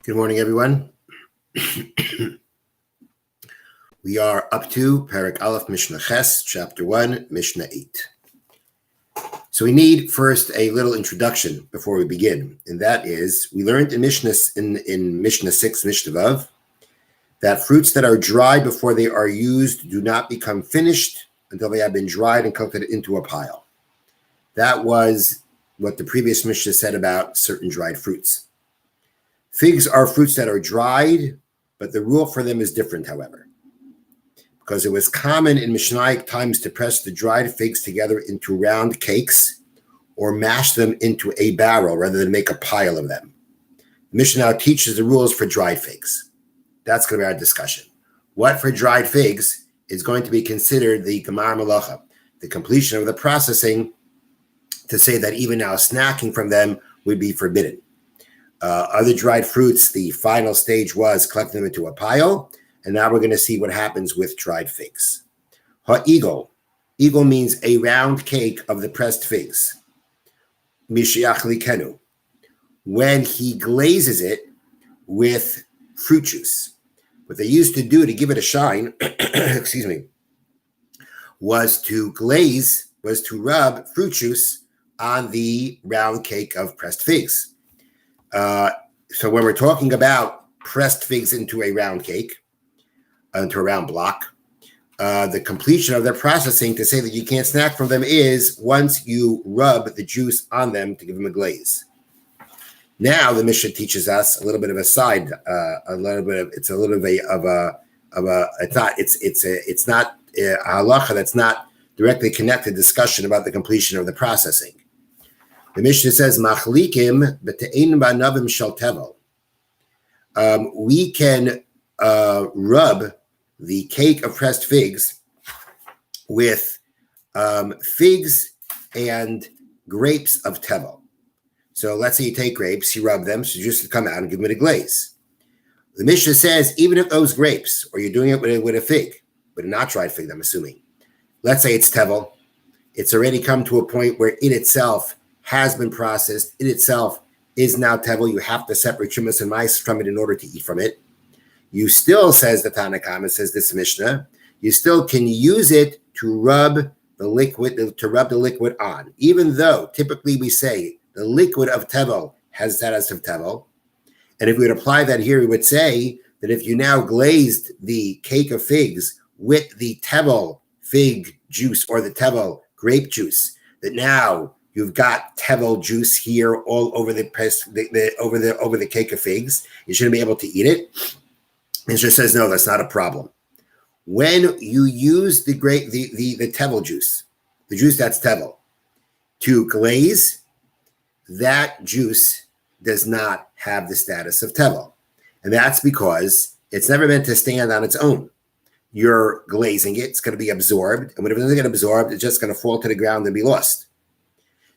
Good morning, everyone. We are up to Perek Aleph Mishna Ches, Chapter 1, Mishna 8. So we need first a little introduction before we begin, and that is, we learned in Mishnah 6, Mishnah Vav, that fruits that are dry before they are used do not become finished until they have been dried and cooked into a pile. That was what the previous Mishnah said about certain dried fruits. Figs are fruits that are dried, but the rule for them is different, however, because it was common in Mishnaic times to press the dried figs together into round cakes or mash them into a barrel rather than make a pile of them. The Mishnah now teaches the rules for dried figs. That's going to be our discussion. What for dried figs is going to be considered the Gemar Malacha, the completion of the processing, to say that even now snacking from them would be forbidden. Other dried fruits, the final stage was collecting them into a pile, and now we're going to see what happens with dried figs. Ha'igol. Igol means a round cake of the pressed figs. Mishiach likenu. When he glazes it with fruit juice. What they used to do to give it a shine, was to rub fruit juice on the round cake of pressed figs. So when we're talking about pressed figs into a round cake, into a round block, the completion of their processing to say that you can't snack from them is once you rub the juice on them to give them a glaze. Now the Mishnah teaches us a little bit of a side, it's not a halacha that's not directly connected discussion about the completion of the processing. The Mishnah says, "Machlikim b'te'ein ba'navim shel tevel." We can rub the cake of pressed figs with figs and grapes of tevel. So let's say you take grapes, you rub them, so juice will come out and give them a glaze. The Mishnah says, even if those grapes, or you're doing it with a fig, with a not dried fig, I'm assuming. Let's say it's tevel. It's already come to a point where it itself has been processed. It itself is now tevel. You have to separate shumas and mais from it in order to eat from it. You still, says the Tanna Kama, says this Mishnah, you still can use it to rub the liquid on, even though typically we say the liquid of tevel has status of tevel. And if we would apply that here, we would say that if you now glazed the cake of figs with the tevel fig juice or the tevel grape juice, that now you've got tevel juice here all over the cake of figs. You shouldn't be able to eat it. It just says no, that's not a problem. When you use the tevel juice, the juice that's tevel, to glaze, that juice does not have the status of tevel, and that's because it's never meant to stand on its own. You're glazing it; it's going to be absorbed, and when it doesn't get absorbed, it's just going to fall to the ground and be lost.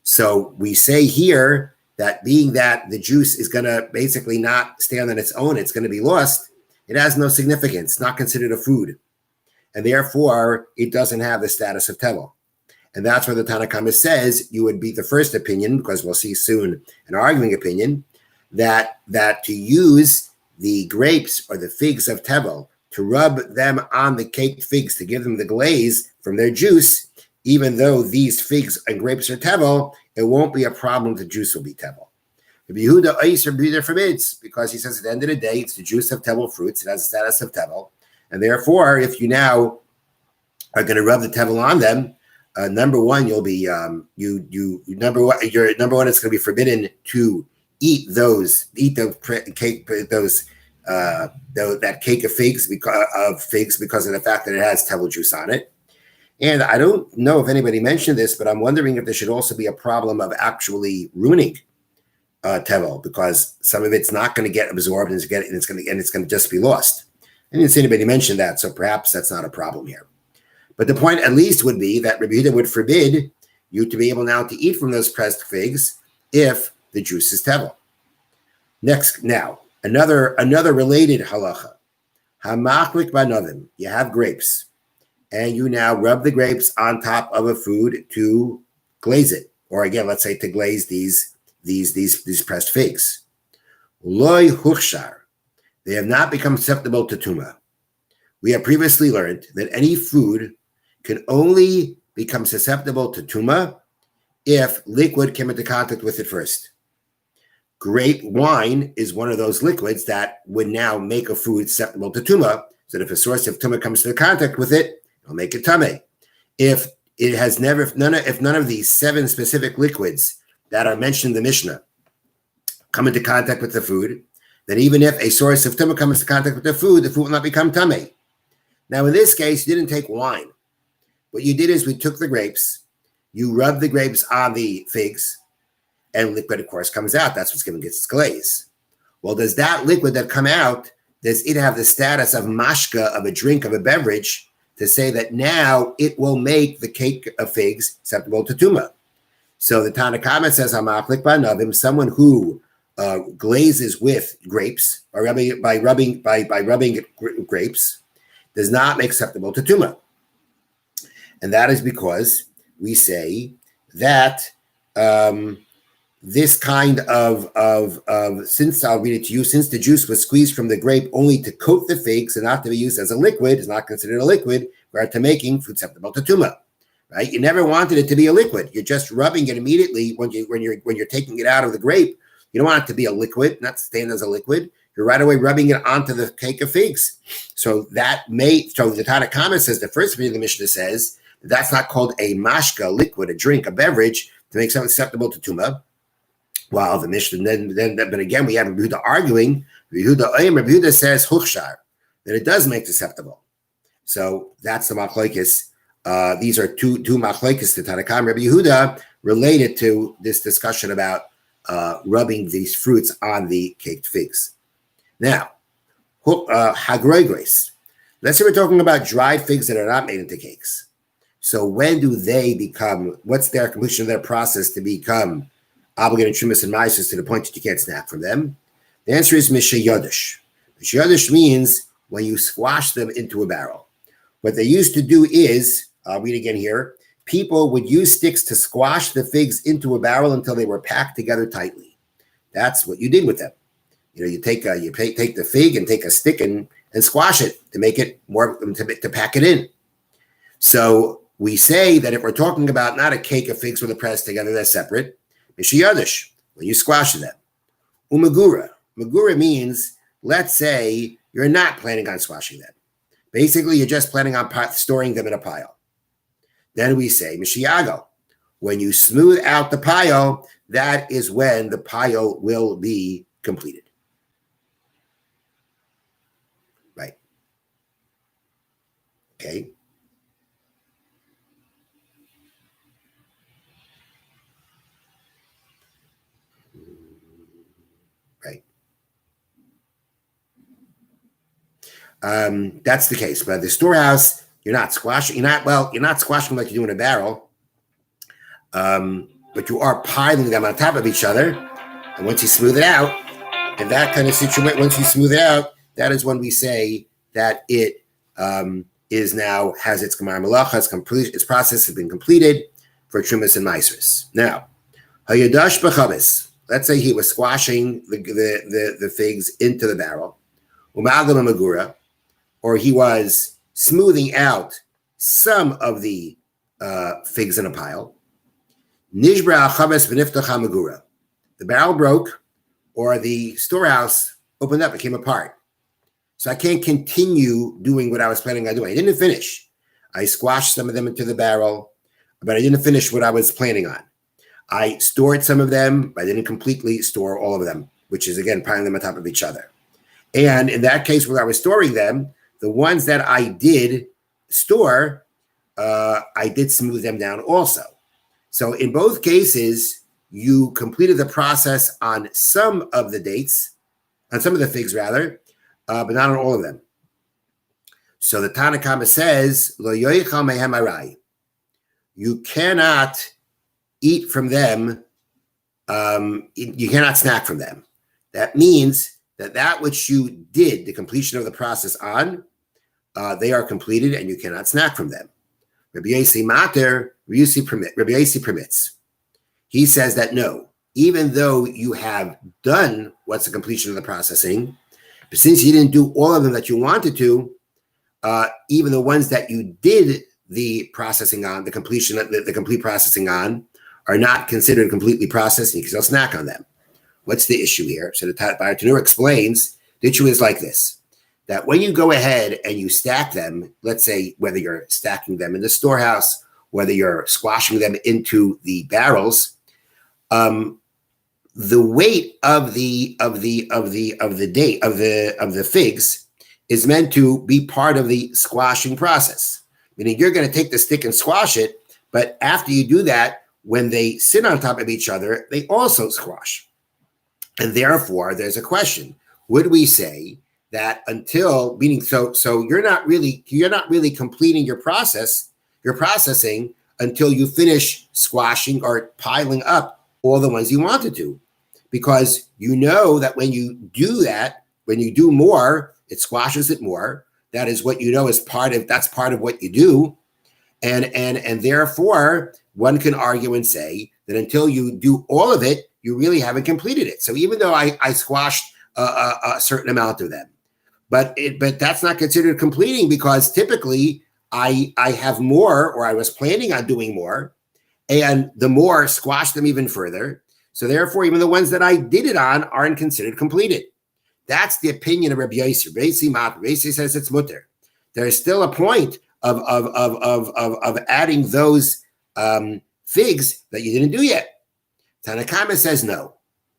So we say here that being that the juice is going to basically not stand on its own, it's going to be lost, it has no significance, not considered a food. And therefore, it doesn't have the status of tevel. And that's where the Tanna Kama says you would be the first opinion, because we'll see soon an arguing opinion, that to use the grapes or the figs of tevel, to rub them on the caked figs to give them the glaze from their juice, even though these figs and grapes are tevel, it won't be a problem. The juice will be tevel. Rabbi Yehuda forbids, because he says at the end of the day, it's the juice of tevel fruits. It has the status of tevel. And therefore, if you now are going to rub the tevel on them, number one, you'll be, your number one, it's going to be forbidden to eat that cake of figs because of the fact that it has tevel juice on it. And I don't know if anybody mentioned this, but I'm wondering if there should also be a problem of actually ruining tevel, because some of it's not going to get absorbed and it's going to just be lost. I didn't see anybody mention that, so perhaps that's not a problem here. But the point at least would be that Rabbi Yehuda would forbid you to be able now to eat from those pressed figs if the juice is tevel. Next, now another related halacha. Hamachlik ba'novim. You have grapes, and you now rub the grapes on top of a food to glaze it, or again, let's say to glaze these pressed figs. Loy huchshar. they have not become susceptible to tuma. We have previously learned that any food can only become susceptible to tuma if liquid came into contact with it first. Grape wine is one of those liquids that would now make a food susceptible to tuma. So that if a source of tuma comes into contact with it, it'll make it tameh. If none of these 7 specific liquids that are mentioned in the Mishnah come into contact with the food, then even if a source of tuma comes into contact with the food will not become tameh. Now, in this case, you didn't take wine. What you did is we took the grapes, you rub the grapes on the figs, and liquid, of course, comes out. That's what's going to get its glaze. Well, does that liquid that come out, does it have the status of mashka, of a drink, of a beverage, to say that now it will make the cake of figs acceptable to tuma? So the Tanna Kama says, "Hamachlik ba'navim," someone who glazes with grapes by rubbing grapes does not make acceptable to tuma, and that is because we say that this kind of since I'll read it to you, since the juice was squeezed from the grape only to coat the figs and not to be used as a liquid, is not considered a liquid, prior to making food acceptable to tuma. Right? You never wanted it to be a liquid. You're just rubbing it immediately when you're taking it out of the grape. You don't want it to be a liquid, not stand as a liquid. You're right away rubbing it onto the cake of figs. So the Tanna Kama says, the first reading of the Mishnah says that's not called a mashka, a liquid, a drink, a beverage, to make something acceptable to tuma. While the Mishnah but again we have Rabbi Yehuda arguing. Rabbi Yehuda says huchshar, that it does make acceptable. So that's the machlokes. These are two machlokes, the Tanna Kama, Rabbi Yehuda, related to this discussion about rubbing these fruits on the caked figs. Now, hagroigres. Let's say we're talking about dried figs that are not made into cakes. So when do they become? What's their completion of their process to become obligated trumas and ma'asos to the point that you can't snap from them? The answer is mishayodesh. Mishayodesh means when you squash them into a barrel. What they used to do is, I'll read again here, people would use sticks to squash the figs into a barrel until they were packed together tightly. That's what you did with them. You take the fig and take a stick and squash it to make it more, to pack it in. So we say that if we're talking about not a cake of figs with a pressed together, that's separate. Mishayodesh, when you squash them. Umagura. Magura means, let's say you're not planning on squashing them. Basically, you're just planning on storing them in a pile. Then we say mishiyago. When you smooth out the pile, that is when the pile will be completed. Right. Okay. Right. That's the case. But the storehouse, you're not squashing like you do in a barrel. But you are piling them on top of each other. And once you smooth it out, in that kind of situation, once you smooth it out, that is when we say that it is now has its gemar malacha, its process has been completed for trumas and maasros. Now, hayadash b'chavis. Let's say he was squashing the figs into the barrel, u'ma'agam magura, or he was smoothing out some of the figs in a pile. Nishbra chaves v'niftacha magura. The barrel broke, or the storehouse opened up, it came apart. So I can't continue doing what I was planning on doing. I didn't finish. I squashed some of them into the barrel, but I didn't finish what I was planning on. I stored some of them, but I didn't completely store all of them, which is, again, piling them on top of each other. And in that case, where I was storing them, the ones that I did store, I did smooth them down also. So in both cases, you completed the process on some of the dates, on some of the figs rather, but not on all of them. So the Tanna Kama says, Lo yoichal mehem arai. You cannot eat from them, you cannot snack from them. That means that which you did the completion of the process on, they are completed and you cannot snack from them. Rabbi Yossi Mater, Rabbi Yossi permits. He says that no, even though you have done what's the completion of the processing, But since you didn't do all of them that you wanted to, even the ones that you did the processing on, the complete processing on, are not considered completely processed, and you can still snack on them. What's the issue here? So the Tanur explains, the issue is like this, that when you go ahead and you stack them, let's say whether you're stacking them in the storehouse, whether you're squashing them into the barrels, the weight of the figs is meant to be part of the squashing process. Meaning you're going to take the stick and squash it, but after you do that, when they sit on top of each other, they also squash. And therefore, there's a question. Would we say that until, meaning so you're not really completing your processing until you finish squashing or piling up all the ones you wanted to? Because you know that when you do that, when you do more, it squashes it more. That is what you know is part of what you do. And therefore, one can argue and say that until you do all of it, you really haven't completed it. So even though I squashed a certain amount of them, but that's not considered completing, because typically I have more, or I was planning on doing more, and the more squashed them even further. So therefore, even the ones that I did it on aren't considered completed. That's the opinion of Rabbi Yossi. Rabbi Yossi says it's mutter. There is still a point of adding those figs that you didn't do yet. Tanakama says no.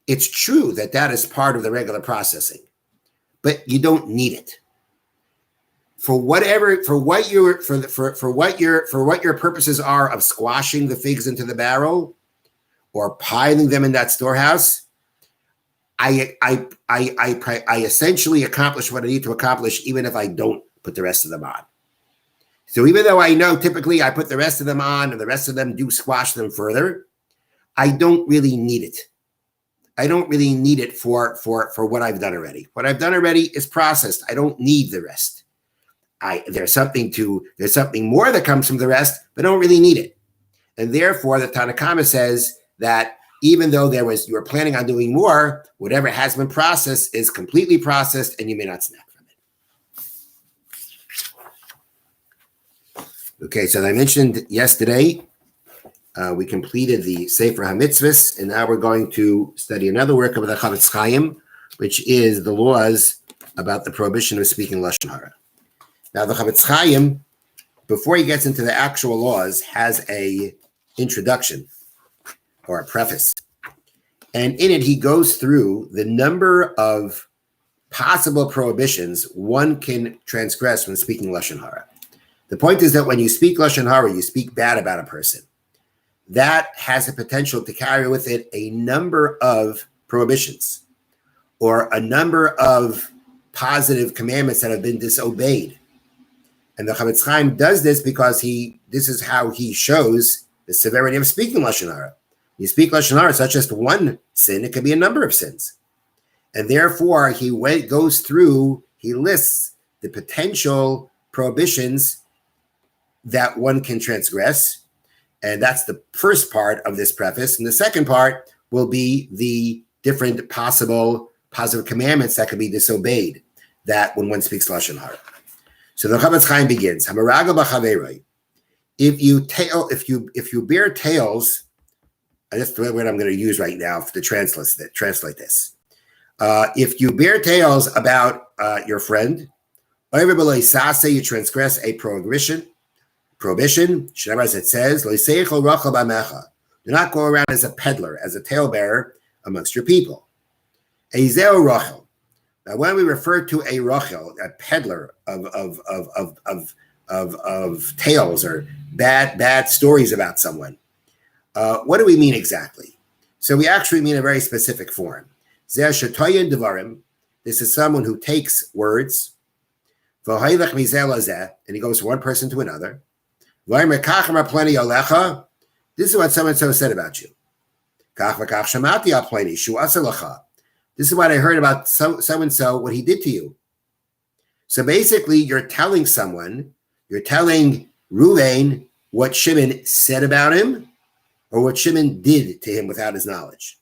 It's true that is part of the regular processing, but you don't need it. For what your purposes are of squashing the figs into the barrel or piling them in that storehouse, I essentially accomplish what I need to accomplish, even if I don't put the rest of them on. So even though I know typically I put the rest of them on and the rest of them do squash them further, I don't really need it. I don't really need it for what I've done already. What I've done already is processed. I don't need the rest. There's something more that comes from the rest, but I don't really need it. And therefore, the Tanakama says that even though you were planning on doing more, whatever has been processed is completely processed, and you may not snack from it. Okay, so as I mentioned yesterday, we completed the Sefer HaMitzvot, and now we're going to study another work of the Chavetz Chaim, which is the laws about the prohibition of speaking Lashimara. Now, the Chavetz Chaim, before he gets into the actual laws, has a introduction or a preface. And in it, he goes through the number of possible prohibitions one can transgress when speaking Lashon Hara. The point is that when you speak Lashon Hara, you speak bad about a person. That has a potential to carry with it a number of prohibitions or a number of positive commandments that have been disobeyed. And the Chavetz Chaim does this because this is how he shows the severity of speaking Lashon Hara. You speak Lashon Hara, it's not just one sin, it can be a number of sins. And therefore, he lists the potential prohibitions that one can transgress. And that's the first part of this preface. And the second part will be the different possible positive commandments that can be disobeyed that when one speaks Lashon Hara. So the Chavetz Chaim begins, if you bear tales, that's the word I'm going to use right now to translate this. If you bear tales about your friend, you transgress a prohibition. As it says, do not go around as a peddler, as a talebearer amongst your people. Now, when we refer to a rochel, a peddler of tales or bad stories about someone, what do we mean exactly? So we actually mean a very specific form. This is someone who takes words, and he goes from one person to another. This is what so-and-so said about you. This is what I heard about so-and-so, what he did to you. So basically, you're telling Ruvain what Shimon said about him or what Shimon did to him without his knowledge.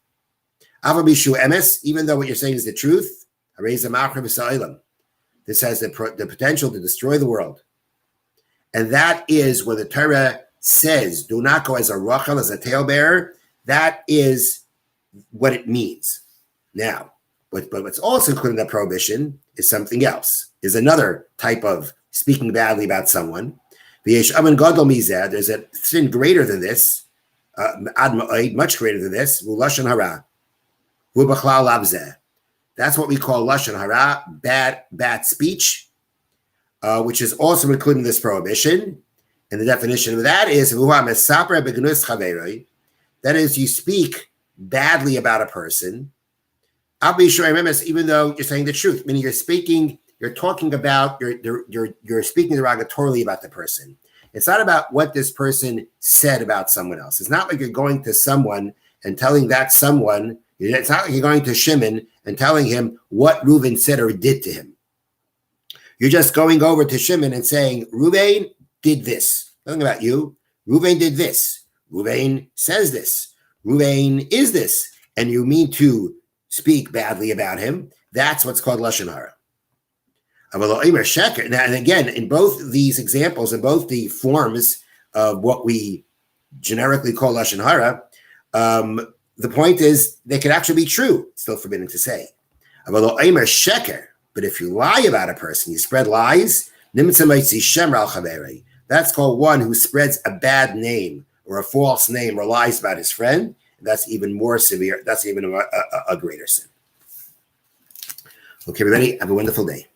Even though what you're saying is the truth, This has the potential to destroy the world. And that is when the Torah says, do not go as a rachel, as a talebearer. That is what it means. Now, but what's also included in that prohibition is something else, is another type of speaking badly about someone. There's a sin greater than this, much greater than this, lashon hara. That's what we call lashon hara, bad speech, which is also included in this prohibition. And the definition of that is that is, you speak badly about a person, even though you're saying the truth, meaning you're speaking derogatorily about the person. It's not about what this person said about someone else. It's not like you're going to someone and telling that someone, it's not like you're going to Shimon and telling him what Reuven said or did to him. You're just going over to Shimon and saying, Reuven did this. Nothing about you. Reuven did this. Reuven says this. Reuven is this. And you mean to speak badly about him. That's what's called lashon hara. Now, and again, in both these examples, in both the forms of what we generically call lashon hara, the point is they could actually be true. It's still forbidden to say. But if you lie about a person, you spread lies, that's called one who spreads a bad name or a false name or lies about his friend. That's even more severe. That's even a greater sin. Okay, everybody, have a wonderful day.